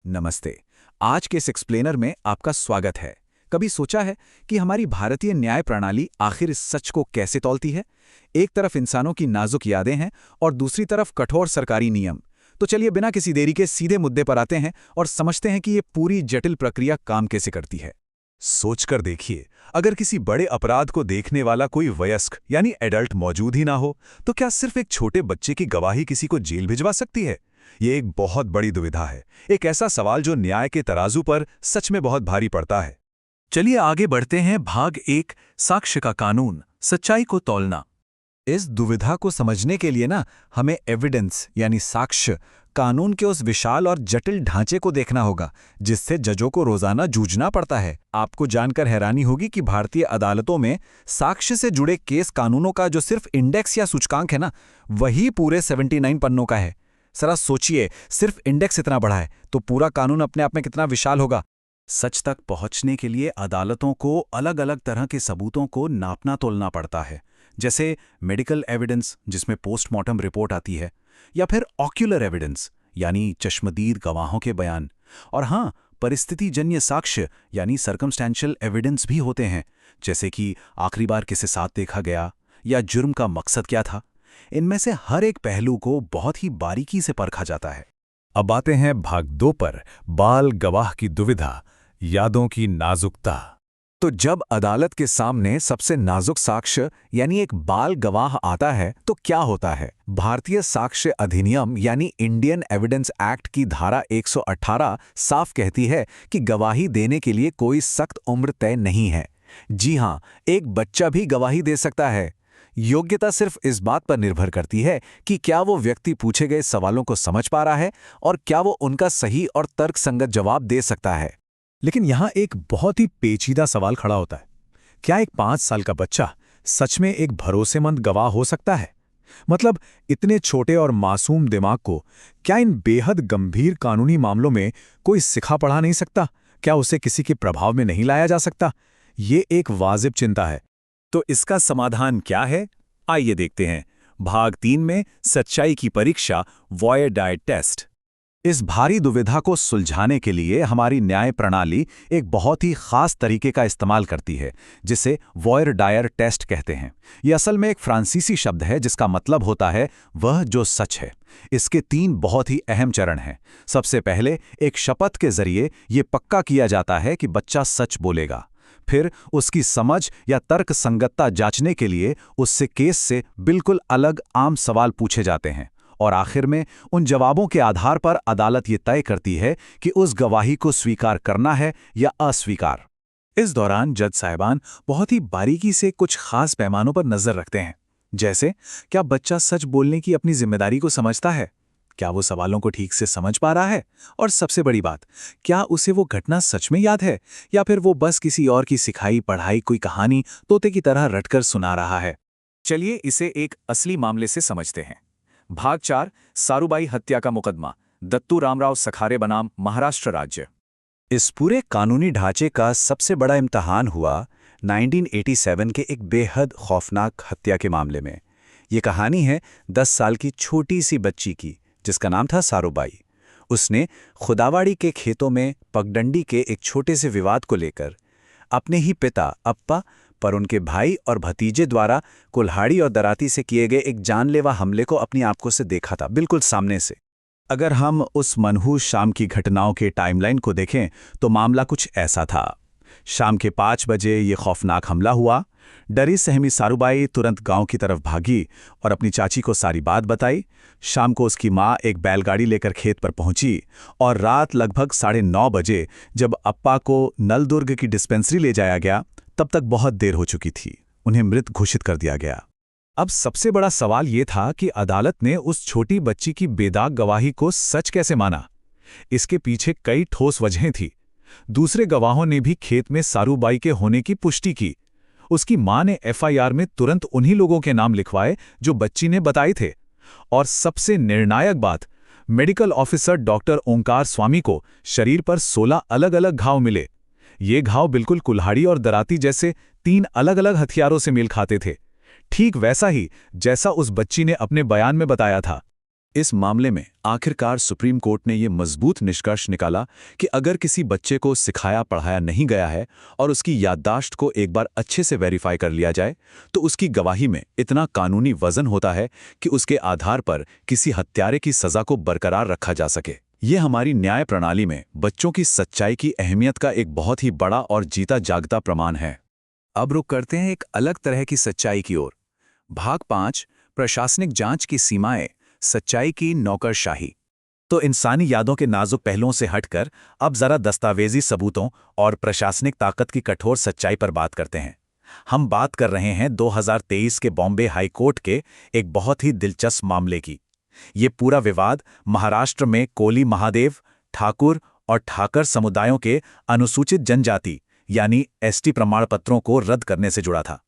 नमस्ते। आज के इस एक्सप्लेनर में आपका स्वागत है। कभी सोचा है कि हमारी भारतीय न्याय प्रणाली आखिर इस सच को कैसे तौलती है? एक तरफ इंसानों की नाजुक यादें हैं और दूसरी तरफ कठोर सरकारी नियम। तो चलिए बिना किसी देरी के सीधे मुद्दे पर आते हैं और समझते हैं कि ये पूरी जटिल प्रक्रिया काम कैसे करती है। सोचकर देखिए, अगर किसी बड़े अपराध को देखने वाला कोई वयस्क यानी एडल्ट मौजूद ही ना हो, तो क्या सिर्फ एक छोटे बच्चे की गवाही किसी को जेल भिजवा सकती है? ये एक बहुत बड़ी दुविधा है, एक ऐसा सवाल जो न्याय के तराजू पर सच में बहुत भारी पड़ता है। चलिए आगे बढ़ते हैं। भाग 1, साक्ष्य का कानून, सच्चाई को तौलना। इस दुविधा को समझने के लिए हमें एविडेंस यानी साक्ष्य कानून के उस विशाल और जटिल ढांचे को देखना होगा जिससे जजों को रोजाना जूझना पड़ता है। आपको जानकर हैरानी होगी कि भारतीय अदालतों में साक्ष्य से जुड़े केस कानूनों का जो सिर्फ इंडेक्स या सूचकांक है वही पूरे 79 पन्नों का है। जरा सोचिए, सिर्फ इंडेक्स इतना बड़ा है तो पूरा कानून अपने आप में कितना विशाल होगा। सच तक पहुंचने के लिए अदालतों को अलग अलग तरह के सबूतों को नापना तोलना पड़ता है, जैसे मेडिकल एविडेंस जिसमें पोस्टमार्टम रिपोर्ट आती है, या फिर ऑक्यूलर एविडेंस यानी चश्मदीद गवाहों के बयान। और हाँ, परिस्थितिजन्य साक्ष्य यानी सर्कमस्टेंशियल एविडेंस भी होते हैं, जैसे कि आखिरी बार किसे साथ देखा गया या जुर्म का मकसद क्या था। इनमें से हर एक पहलू को बहुत ही बारीकी से परखा जाता है। अब आते हैं भाग 2 पर, बाल गवाह की दुविधा, यादों की नाजुकता। तो जब अदालत के सामने सबसे नाजुक साक्ष्य यानी एक बाल गवाह आता है तो क्या होता है? भारतीय साक्ष्य अधिनियम यानी इंडियन एविडेंस एक्ट की धारा 118 साफ कहती है कि गवाही देने के लिए कोई सख्त उम्र तय नहीं है। जी हां, एक बच्चा भी गवाही दे सकता है। योग्यता सिर्फ इस बात पर निर्भर करती है कि क्या वो व्यक्ति पूछे गए सवालों को समझ पा रहा है और क्या वो उनका सही और तर्कसंगत जवाब दे सकता है। लेकिन यहाँ एक बहुत ही पेचीदा सवाल खड़ा होता है। क्या एक 5 साल का बच्चा सच में एक भरोसेमंद गवाह हो सकता है? मतलब इतने छोटे और मासूम दिमाग को क्या इन बेहद गंभीर कानूनी मामलों में कोई सिखा पढ़ा नहीं सकता? क्या उसे किसी के प्रभाव में नहीं लाया जा सकता? ये एक वाजिब चिंता है। तो इसका समाधान क्या है? आइए देखते हैं। भाग 3 में सच्चाई की परीक्षा, वॉयर डायर टेस्ट। इस भारी दुविधा को सुलझाने के लिए हमारी न्याय प्रणाली एक बहुत ही खास तरीके का इस्तेमाल करती है, जिसे वॉयर डायर टेस्ट कहते हैं। यह असल में एक फ्रांसीसी शब्द है जिसका मतलब होता है वह जो सच है। इसके 3 बहुत ही अहम चरण हैं। सबसे पहले एक शपथ के जरिए ये पक्का किया जाता है कि बच्चा सच बोलेगा। फिर उसकी समझ या तर्क संगतता जांचने के लिए उससे केस से बिल्कुल अलग आम सवाल पूछे जाते हैं। और आखिर में उन जवाबों के आधार पर अदालत ये तय करती है कि उस गवाही को स्वीकार करना है या अस्वीकार। इस दौरान जज साहिबान बहुत ही बारीकी से कुछ खास पैमानों पर नजर रखते हैं, जैसे क्या बच्चा सच बोलने की अपनी जिम्मेदारी को समझता है, क्या वो सवालों को ठीक से समझ पा रहा है, और सबसे बड़ी बात, क्या उसे वो घटना सच में याद है या फिर वो बस किसी और की सिखाई पढ़ाई कोई कहानी तोते की तरह रटकर सुना रहा है। चलिए इसे एक असली मामले से समझते हैं। भाग 4, सारूबाई हत्या का मुकदमा, दत्तू रामराव सखारे बनाम महाराष्ट्र राज्य। इस पूरे कानूनी ढांचे का सबसे बड़ा इम्तहान हुआ 1987 के एक बेहद खौफनाक हत्या के मामले में। ये कहानी है 10 साल की छोटी सी बच्ची की जिसका नाम था सारूबाई। उसने खुदावाड़ी के खेतों में पगडंडी के एक छोटे से विवाद को लेकर अपने ही पिता अप्पा पर उनके भाई और भतीजे द्वारा कुल्हाड़ी और दराती से किए गए एक जानलेवा हमले को अपनी आंखों से देखा था, बिल्कुल सामने से। अगर हम उस मनहूस शाम की घटनाओं के टाइमलाइन को देखें तो मामला कुछ ऐसा था। शाम के 5 बजे ये खौफनाक हमला हुआ। डरी सहमी सारूबाई तुरंत गांव की तरफ भागी और अपनी चाची को सारी बात बताई। शाम को उसकी माँ एक बैलगाड़ी लेकर खेत पर पहुंची और रात लगभग 9:30 बजे जब अप्पा को नलदुर्ग की डिस्पेंसरी ले जाया गया तब तक बहुत देर हो चुकी थी। उन्हें मृत घोषित कर दिया गया। अब सबसे बड़ा सवाल ये था कि अदालत ने उस छोटी बच्ची की बेदाग गवाही को सच कैसे माना। इसके पीछे कई ठोस वजहें थी। दूसरे गवाहों ने भी खेत में सारूबाई के होने की पुष्टि की। उसकी मां ने एफआईआर में तुरंत उन्हीं लोगों के नाम लिखवाए जो बच्ची ने बताए थे। और सबसे निर्णायक बात, मेडिकल ऑफिसर डॉक्टर ओंकार स्वामी को शरीर पर 16 अलग अलग घाव मिले। ये घाव बिल्कुल कुल्हाड़ी और दराती जैसे 3 अलग अलग हथियारों से मेल खाते थे, ठीक वैसा ही जैसा उस बच्ची ने अपने बयान में बताया था। इस मामले में आखिरकार सुप्रीम कोर्ट ने ये मजबूत निष्कर्ष निकाला कि अगर किसी बच्चे को सिखाया पढ़ाया नहीं गया है और उसकी याददाश्त को एक बार अच्छे से वेरीफाई कर लिया जाए तो उसकी गवाही में इतना कानूनी वजन होता है कि उसके आधार पर किसी हत्यारे की सजा को बरकरार रखा जा सके। ये हमारी न्याय प्रणाली में बच्चों की सच्चाई की अहमियत का एक बहुत ही बड़ा और जीता जागता प्रमाण है। अब रुक करते हैं एक अलग तरह की सच्चाई की ओर। भाग 5, प्रशासनिक जांच की सीमाएं, सच्चाई की नौकरशाही। तो इंसानी यादों के नाजुक पहलुओं से हटकर अब जरा दस्तावेजी सबूतों और प्रशासनिक ताकत की कठोर सच्चाई पर बात करते हैं। हम बात कर रहे हैं 2023 के बॉम्बे हाई कोर्ट के एक बहुत ही दिलचस्प मामले की। ये पूरा विवाद महाराष्ट्र में कोली महादेव, ठाकुर और ठाकर समुदायों के अनुसूचित जनजाति यानी एसटी प्रमाण पत्रों को रद्द करने से जुड़ा था।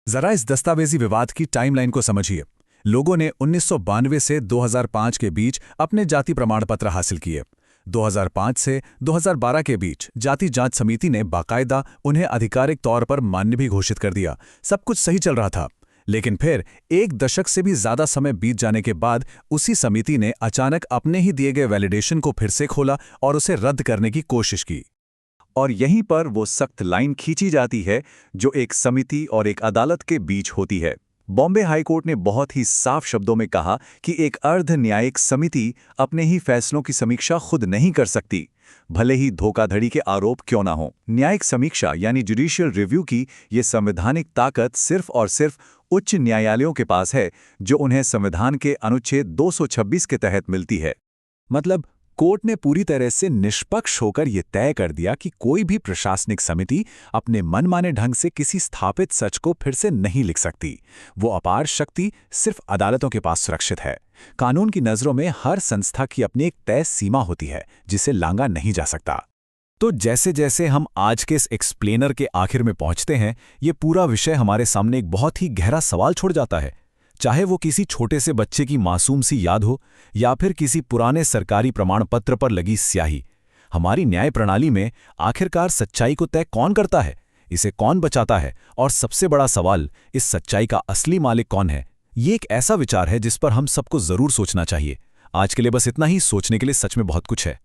जरा इस दस्तावेजी विवाद की टाइमलाइन को समझिए। लोगों ने 1992 से 2005 के बीच अपने जाति प्रमाण पत्र हासिल किए। 2005 से 2012 के बीच जाति जांच समिति ने बाकायदा उन्हें आधिकारिक तौर पर मान्य भी घोषित कर दिया। सब कुछ सही चल रहा था, लेकिन फिर एक दशक से भी ज्यादा समय बीत जाने के बाद उसी समिति ने अचानक अपने ही दिए गए वैलिडेशन को फिर से खोला और उसे रद्द करने की कोशिश की। और यहीं पर वो सख्त लाइन खींची जाती है जो एक समिति और एक अदालत के बीच होती है। बॉम्बे हाई कोर्ट ने बहुत ही साफ शब्दों में कहा कि एक अर्ध न्यायिक समिति अपने ही फैसलों की समीक्षा खुद नहीं कर सकती, भले ही धोखाधड़ी के आरोप क्यों ना हो। न्यायिक समीक्षा यानी जुडिशियल रिव्यू की ये संवैधानिक ताकत सिर्फ और सिर्फ उच्च न्यायालयों के पास है, जो उन्हें संविधान के अनुच्छेद 226 के तहत मिलती है। मतलब कोर्ट ने पूरी तरह से निष्पक्ष होकर यह तय कर दिया कि कोई भी प्रशासनिक समिति अपने मनमाने ढंग से किसी स्थापित सच को फिर से नहीं लिख सकती। वो अपार शक्ति सिर्फ अदालतों के पास सुरक्षित है। कानून की नज़रों में हर संस्था की अपनी एक तय सीमा होती है जिसे लांघा नहीं जा सकता। तो जैसे जैसे हम आज के इस एक्सप्लेनर के आखिर में पहुंचते हैं, ये पूरा विषय हमारे सामने एक बहुत ही गहरा सवाल छोड़ जाता है। चाहे वो किसी छोटे से बच्चे की मासूम सी याद हो या फिर किसी पुराने सरकारी प्रमाण पत्र पर लगी स्याही, हमारी न्याय प्रणाली में आखिरकार सच्चाई को तय कौन करता है, इसे कौन बचाता है, और सबसे बड़ा सवाल, इस सच्चाई का असली मालिक कौन है? ये एक ऐसा विचार है जिस पर हम सबको जरूर सोचना चाहिए। आज के लिए बस इतना ही। सोचने के लिए सच में बहुत कुछ है।